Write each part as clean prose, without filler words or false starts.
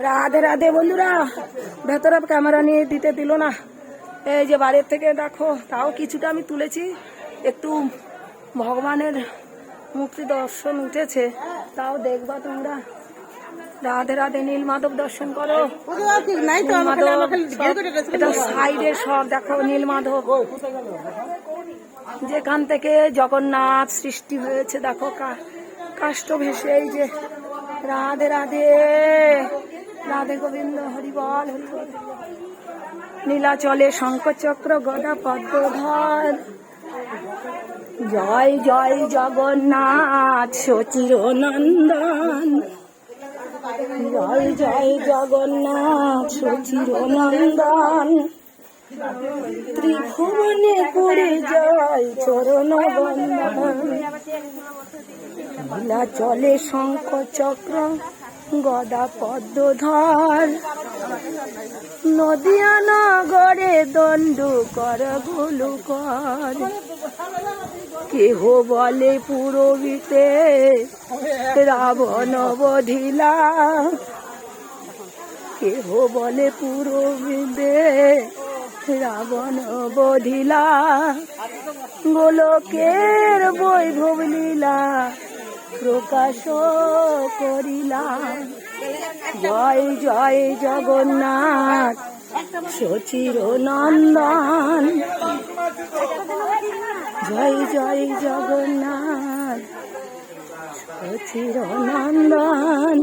রাধে রাধে বন্ধুরা, ভেতরে ক্যামেরা নিয়ে দিতে দিল না। এই যে বাইরের থেকে দেখো, তাও কিছুটা আমি তুলেছি। একটু ভগবানের মুক্তি দর্শন উঠেছে, তাও দেখবা তোমরা। রাধে রাধে, নীলমাধব দর্শন করো। এটা সাইডে সব দেখো নীলমাধব, যেখান থেকে জগন্নাথ সৃষ্টি হয়েছে। দেখো কাষ্ঠ ভেসে, এই যে রাধে রাধে, রাধে গোবিন্দ, হরিবল হরিবল। নীলাচলে শঙ্খচক্র গদা পদ্মধর, জয় জয় জগন্নাথ সচির নন্দন, জয় জয় জগন্নাথ সচির নন্দন, ত্রিভুবনে করে জয় চরণ বন্দন। নীলাচলে শঙ্খচক্র গদা পদ্মধর, নদিয়া নগরে দণ্ডু কর গুলু কর। কেহ বলে পুরবিতে রাবণ বধিলা, কেহ বলে পুরবিতে রাবণ বধিলা। গোলকের বৈভব লীলা প্রকাশ করিলা, জয় জয় জগন্নাথ সচির নন্দন, জয় জয় জগন্নাথ সচির নন্দন।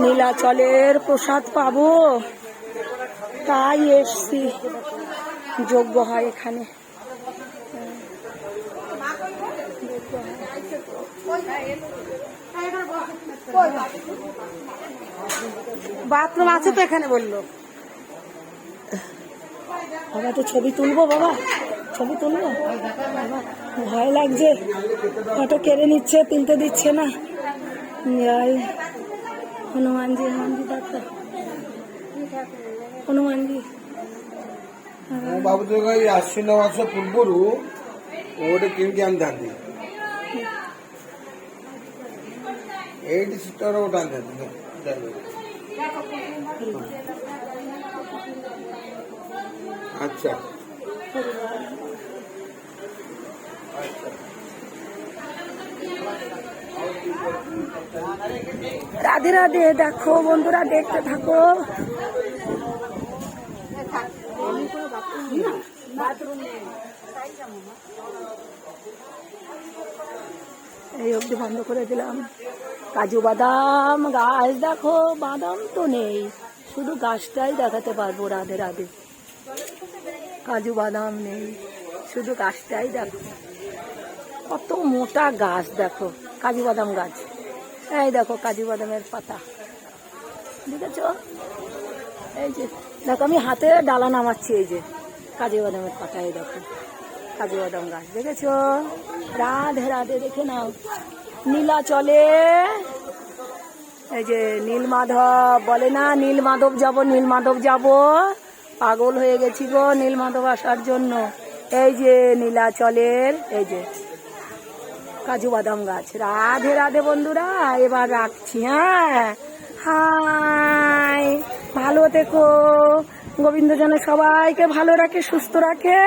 নীলাচলের প্রসাদ পাবো, তাই এসছি। যজ্ঞ হয় এখানে। বাথরুম আছে তো এখানে, বললো। বাবা তো ছবি তুলবো, বাবা ছবি তুলবো। বাবা ভয় লাগছে, ফটো কেড়ে নিচ্ছে, তুলতে দিচ্ছে না। জয় হনুমানজি, হনুমানজি ডাক্তার, হনুমানজি। ବାବୁ ତ ଏଇ ଆଶ୍ୱିନ ମାସ ପୂର୍ବରୁ ଗୋଟେ କେମିତି ଆଣିଥାନ୍ତି, ଏଇଠି ସିଷ୍ଟର ଗୋଟେ ଆଣିଥାନ୍ତି। আচ্ছা, রাধে রাধে। দেখো বন্ধুরা, দেখতে থাকো। এই অবধি বন্ধ করে দিলাম। কাজু বাদাম গাছ দেখো, বাদাম তো নেই, শুধু গাছটাই দেখাতে পারবো। রাধে রাধে, কাজু বাদাম নেই, শুধু গাছটাই দেখো। কত মোটা গাছ দেখো, কাজু বাদাম গাছ। এই দেখো কাজু বাদামের পাতা, দেখেছ? এই যে দেখো, আমি হাতে ডালা নামাচ্ছি। এই যে কাজু বাদামের পাতা, এই দেখো কাজু বাদাম গাছ, দেখেছ? রাধে রাধে, দেখে নাও। নীলাচলে এই যে নীলমাধব বলে না, নীলমাধব যাব, নীলমাধব যাব। পাগল হয়ে গেছি গো নীলমাধব আসার জন্য। এই যে নীলাচলের এই যে কাজু বাদাম গাছ। রাধে রাধে বন্ধুরা, এবার রাখছি। হ্যাঁ, হাই, ভালো থেকো। গোবিন্দ যেন সবাইকে ভালো রাখে, সুস্থ রাখে।